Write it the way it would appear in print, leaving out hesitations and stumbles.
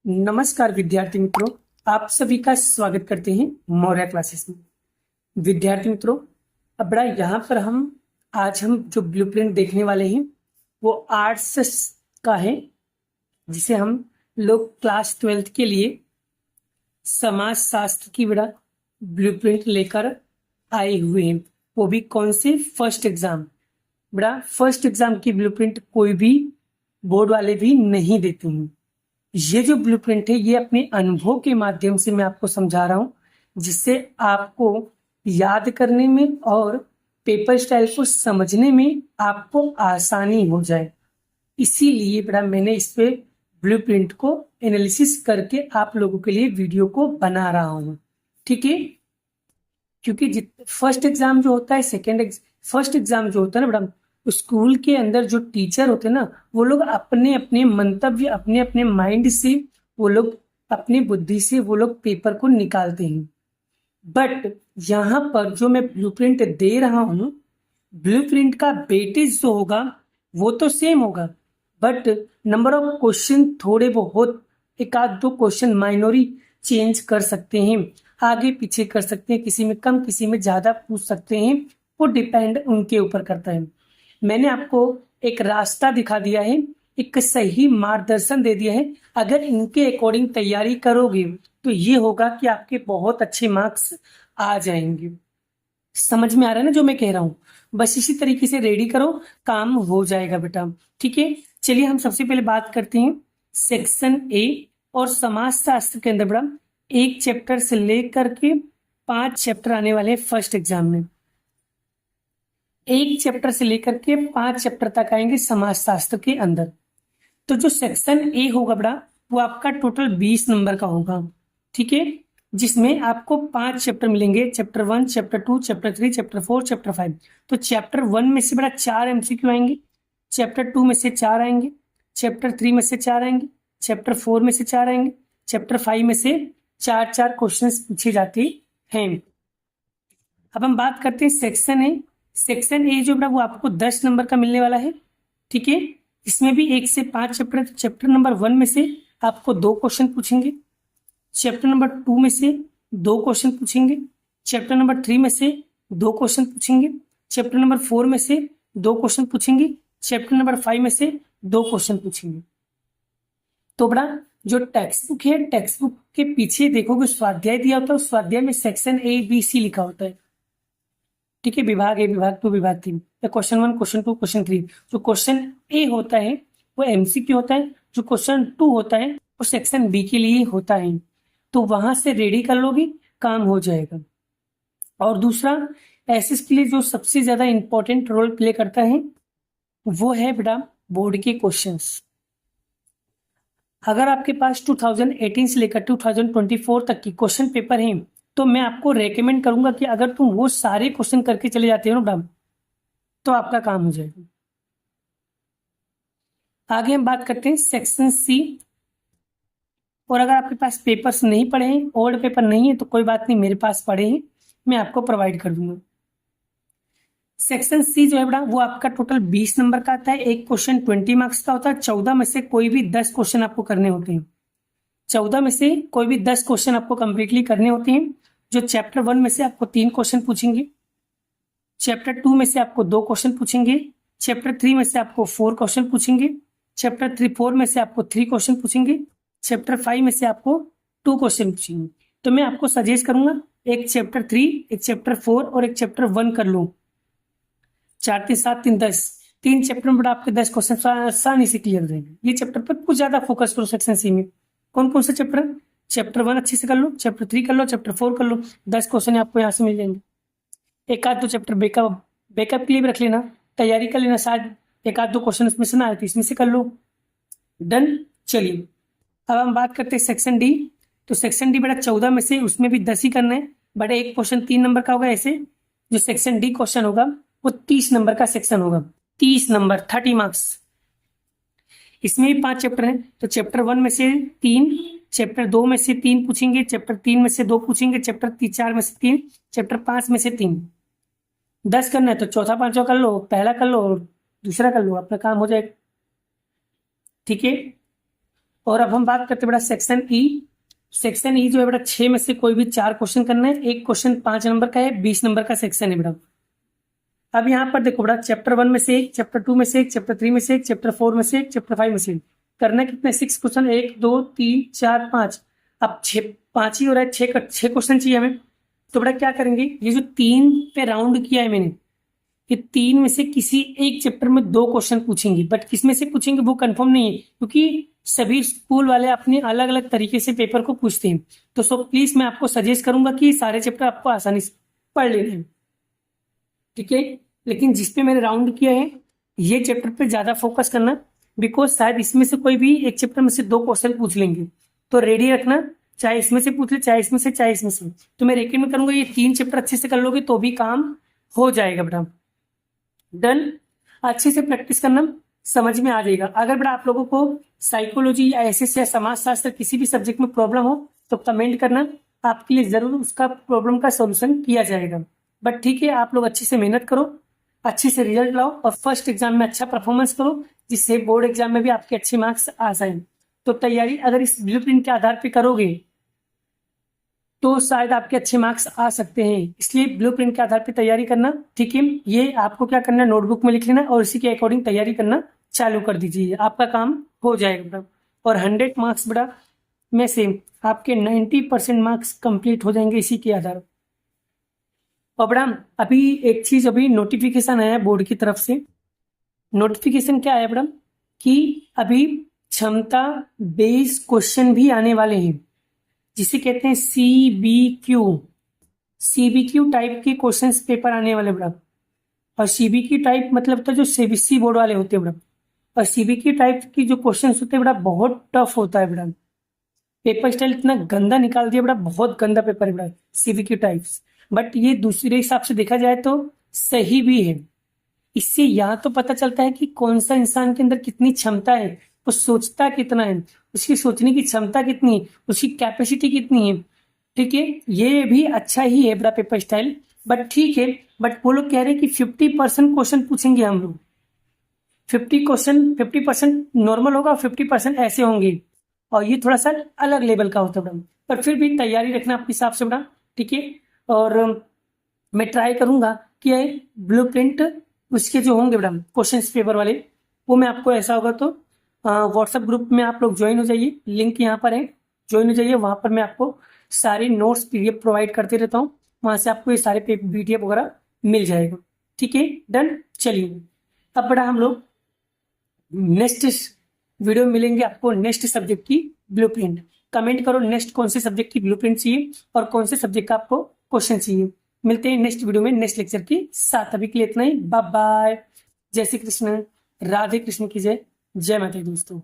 नमस्कार विद्यार्थी मित्रों, आप सभी का स्वागत करते हैं मौर्य क्लासेस में। विद्यार्थी मित्रों, अब बड़ा यहाँ पर आज हम जो ब्लूप्रिंट देखने वाले हैं वो आर्ट्स का है, जिसे हम लोग क्लास 12th के लिए समाज शास्त्र की बड़ा ब्लूप्रिंट लेकर आए हुए हैं। वो भी कौन से? First exam. बड़ा फर्स्ट एग्जाम की ब्लूप्रिंट कोई भी बोर्ड वाले भी नहीं देते हैं। ये जो ब्लूप्रिंट है ये अपने अनुभव के माध्यम से मैं आपको समझा रहा हूँ, जिससे आपको याद करने में और पेपर स्टाइल को समझने में आपको आसानी हो जाए। इसीलिए बड़ा मैंने इस पे ब्लूप्रिंट को एनालिसिस करके आप लोगों के लिए वीडियो को बना रहा हूँ, ठीक है। क्योंकि फर्स्ट एग्जाम जो होता है, फर्स्ट एग्जाम जो होता है ना बड़ा, स्कूल के अंदर जो टीचर होते हैं ना, वो लोग अपने अपने मंतव्य, अपने अपने माइंड से, वो लोग अपनी बुद्धि से वो लोग पेपर को निकालते हैं। बट यहाँ पर जो मैं ब्लूप्रिंट दे रहा हूँ, ब्लूप्रिंट का वेटेज जो होगा वो तो सेम होगा, बट नंबर ऑफ क्वेश्चन थोड़े बहुत, एक आध दो क्वेश्चन माइनोरी चेंज कर सकते हैं, आगे पीछे कर सकते हैं, किसी में कम किसी में ज्यादा पूछ सकते हैं। वो डिपेंड उनके ऊपर करता है। मैंने आपको एक रास्ता दिखा दिया है, एक सही मार्गदर्शन दे दिया है। अगर इनके अकॉर्डिंग तैयारी करोगे तो ये होगा कि आपके बहुत अच्छे मार्क्स आ जाएंगे। समझ में आ रहा है ना जो मैं कह रहा हूँ? बस इसी तरीके से रेडी करो, काम हो जाएगा बेटा, ठीक है। चलिए हम सबसे पहले बात करते हैं सेक्शन ए और समाजशास्त्र के अंदर बड़ा एक चैप्टर से लेकर के 5 चैप्टर आने वाले हैं फर्स्ट एग्जाम में। एक चैप्टर से लेकर के 5 चैप्टर तक आएंगे समाजशास्त्र के अंदर। तो जो सेक्शन ए होगा बड़ा, वो आपका टोटल 20 नंबर का होगा, ठीक है, जिसमें आपको 5 चैप्टर मिलेंगे। Chapter 1, chapter 2, chapter 3, chapter 4, chapter 5। तो चैप्टर 1 में से बड़ा 4 MCQ आएंगे, चैप्टर 2 में से 4 आएंगे, चैप्टर 3 में से 4 आएंगे, चैप्टर 4 में से 4 आएंगे, चैप्टर 5 में से 4 क्वेश्चन पूछे जाते हैं। अब हम बात करते हैं सेक्शन ए। सेक्शन ए जो बड़ा वो आपको 10 नंबर का मिलने वाला है, ठीक है। इसमें भी 1 से 5 चैप्टर। चैप्टर नंबर 1 में से आपको 2 क्वेश्चन पूछेंगे, चैप्टर नंबर 2 में से 2 क्वेश्चन पूछेंगे, चैप्टर नंबर 3 में से 2 क्वेश्चन पूछेंगे, चैप्टर नंबर 4 में से 2 क्वेश्चन पूछेंगे, चैप्टर नंबर 5 में से 2 क्वेश्चन पूछेंगे। तो बड़ा जो टेक्स्ट बुक है, टेक्स्ट बुक के पीछे देखोगे स्वाध्याय दिया होता है, स्वाध्याय में सेक्शन ABC लिखा होता है, ठीक है। विभाग ए, विभाग 2, विभाग 3, या क्वेश्चन 1, क्वेश्चन 2, क्वेश्चन 3। जो क्वेश्चन ए होता है वो MCQ होता है, जो क्वेश्चन 2 होता है वो सेक्शन बी के लिए होता है। तो वहां से रेडी कर लोगे, काम हो जाएगा। और दूसरा, एसएस के लिए जो सबसे ज्यादा इंपॉर्टेंट रोल प्ले करता है वो है बेटा बोर्ड के क्वेश्चंस। अगर आपके पास 2018 से लेकर 2024 तक की क्वेश्चन पेपर है, तो मैं आपको रेकमेंड करूंगा कि अगर तुम वो सारे क्वेश्चन करके चले जाते हो ना, तो आपका काम हो जाएगा। आगे हम बात करते हैं सेक्शन सी। और अगर आपके पास पेपर्स नहीं पड़े हैं, ओल्ड पेपर नहीं है, तो कोई बात नहीं, मेरे पास पड़े हैं, मैं आपको प्रोवाइड कर दूंगा। सेक्शन सी जो है बड़ा वो आपका टोटल 20 नंबर का आता है। एक क्वेश्चन 20 मार्क्स का होता है। 14 में से कोई भी 10 क्वेश्चन आपको करने होते हैं। 14 में से कोई भी 10 क्वेश्चन आपको कंप्लीटली करने होते हैं। जो चैप्टर 1 में से आपको 3 क्वेश्चन पूछेंगे, चैप्टर 2 में से आपको 2 क्वेश्चन पूछेंगे, चैप्टर 3 में से आपको 4 क्वेश्चन पूछेंगे, चैप्टर 4 में से आपको 3 क्वेश्चन पूछेंगे, चैप्टर 5 में से आपको 2 क्वेश्चन पूछेंगे। तो मैं आपको सजेस्ट करूंगा एक चैप्टर 3, एक चैप्टर 4 और एक चैप्टर 1 कर लो। 4 3 7 3 10, 3 चैप्टर में आपके 10 क्वेश्चन आसानी से क्लियर हो जाएंगे। ये चैप्टर पर कुछ ज्यादा फोकस करो सेक्शन सी में। कौन कौन सा चैप्टर? चैप्टर 1 अच्छे से कर लो, चैप्टर 3 कर लो, चैप्टर 4 कर लो। 10 क्वेश्चन आपको यहाँ से मिल जाएंगे। एक आध दो चैप्टर बैकअप के लिए भी रख लेना, तैयारी कर लेना, शायद एक आध दो क्वेश्चन उसमें से ना आए तो इसमें से कर लो। डन। चलिए अब हम बात करते हैं सेक्शन डी। तो सेक्शन डी बेटा 14 में से उसमें भी 10 ही करना है, बट एक क्वेश्चन 3 नंबर का होगा। ऐसे जो सेक्शन डी क्वेश्चन होगा वो 30 नंबर का सेक्शन होगा। 30 नंबर, 30 मार्क्स। इसमें भी 5 चैप्टर हैं। तो चैप्टर 1 में से 3, चैप्टर 2 में से 3 पूछेंगे, चैप्टर 3 में से 2 पूछेंगे, चैप्टर 4 में से 3, चैप्टर 5 में से 3। 10 करना है तो चौथा पांचवा कर लो, पहला कर लो, दूसरा कर लो, अपना काम हो जाएगा, ठीक है। और अब हम बात करते हैं बेटा सेक्शन ई। सेक्शन ई जो है बेटा 6 में से कोई भी 4 क्वेश्चन करना है। एक क्वेश्चन 5 नंबर का है, 20 नंबर का सेक्शन है बेटा। अब यहाँ पर देखो बेटा चैप्टर 1 में से एक, चैप्टर 2 में से एक, चैप्टर 3 में से एक, चैप्टर 4 में से एक, चैप्टर 5 में से एक। करना है कितने? 6 क्वेश्चन, 1 2 3 4 5। अब 5 ही हो रहा है, 6 क्वेश्चन चाहिए हमें। तो बेटा क्या करेंगे, ये जो 3 पे राउंड किया है मैंने, ये 3 में से किसी एक चैप्टर में 2 क्वेश्चन पूछेंगे, बट किस में से पूछेंगे वो कंफर्म नहीं है, क्योंकि सभी स्कूल वाले अपने अलग अलग तरीके से पेपर को पूछते हैं। तो सो प्लीज मैं आपको सजेस्ट करूंगा कि सारे चैप्टर आपको आसानी से पढ़ लेने हैं, ठीक है। लेकिन जिस पे मैंने राउंड किया है ये चैप्टर पे ज्यादा फोकस करना, बिकॉज शायद इसमें से कोई भी एक चैप्टर में से 2 क्वेश्चन पूछ लेंगे। तो रेडी रखना, चाहे इसमें से पूछ ले, चाहे इसमें से, चाहे इसमें से। तो मैं रेकमेंड करूंगा ये 3 चैप्टर अच्छे से कर लोगे तो भी काम हो जाएगा बेटा। डन। अच्छे से प्रैक्टिस करना, समझ में आ जाएगा। अगर बेटा आप लोगों को साइकोलॉजी या एसएस या समाज शास्त्र किसी भी सब्जेक्ट में प्रॉब्लम हो तो कमेंट करना, आपके लिए जरूर उसका प्रॉब्लम का सॉल्यूशन किया जाएगा। बट ठीक है, आप लोग अच्छे से मेहनत करो, अच्छे से रिजल्ट लाओ और फर्स्ट एग्जाम में अच्छा परफॉर्मेंस करो, जिससे बोर्ड एग्जाम में भी आपके अच्छे मार्क्स आ जाए। तो तैयारी अगर इस ब्लूप्रिंट के आधार पे करोगे तो शायद आपके अच्छे मार्क्स आ सकते हैं। इसलिए ब्लूप्रिंट के आधार पे तैयारी करना, ठीक है। ये आपको क्या करना है, नोटबुक में लिख लेना और इसी के अकॉर्डिंग तैयारी करना चालू कर दीजिए, आपका काम हो जाएगा बेटा। और 100 मार्क्स बेटा में से आपके 90% मार्क्स कंप्लीट हो जाएंगे इसी के आधार। और बेटा अभी एक चीज, अभी नोटिफिकेशन आया है बोर्ड की तरफ से। नोटिफिकेशन क्या आया बेटा कि अभी क्षमता बेस्ड क्वेश्चन भी आने वाले हैं, जिसे कहते हैं सीबीक्यू टाइप के क्वेश्चंस पेपर आने वाले बेटा। और सीबीक्यू टाइप मतलब तो जो सीबीएसई बोर्ड वाले होते हैं बेटा। और सीबीक्यू टाइप की जो क्वेश्चंस होते हैं बेटा बहुत टफ होता है बेटा। पेपर स्टाइल इतना गंदा निकाल दिया बेटा, बहुत गंदा पेपर है बेटा सीबीक्यू टाइप्स। बट ये दूसरे हिसाब से देखा जाए तो सही भी है। इससे यहाँ तो पता चलता है कि कौन सा इंसान के अंदर कितनी क्षमता है, वो सोचता कितना है, उसकी सोचने की क्षमता कितनी है, उसकी कैपेसिटी कितनी है, ठीक है। ये भी अच्छा ही है बड़ा पेपर स्टाइल, बट ठीक है। बट वो लोग कह रहे हैं कि 50% क्वेश्चन पूछेंगे हम लोग। 50% नॉर्मल होगा, 50% ऐसे होंगे, और ये थोड़ा सा अलग लेवल का होता है बड़ा। पर फिर भी तैयारी रखना अपने हिसाब से बड़ा, ठीक है। और मैं ट्राई करूंगा कि ब्लूप्रिंट उसके जो होंगे बेटा क्वेश्चन पेपर वाले, वो मैं आपको ऐसा होगा तो व्हाट्सएप ग्रुप में आप लोग ज्वाइन हो जाइए, लिंक यहाँ पर है, ज्वाइन हो जाइए। वहाँ पर मैं आपको सारे नोट्स पीडीएफ प्रोवाइड करते रहता हूँ, वहाँ से आपको ये सारे पीडीएफ वगैरह मिल जाएगा, ठीक है। डन। चलिए अब बेटा हम लोग नेक्स्ट वीडियो में मिलेंगे आपको नेक्स्ट सब्जेक्ट की ब्लूप्रिंट। कमेंट करो नेक्स्ट कौन से सब्जेक्ट की ब्लूप्रिंट चाहिए और कौन से सब्जेक्ट का आपको क्वेश्चन चाहिए। मिलते हैं नेक्स्ट वीडियो में नेक्स्ट लेक्चर के साथ। अभी के लिए इतना ही, बाय बाय। जय श्री कृष्ण, राधे कृष्ण की जय, जय माता दी दोस्तों।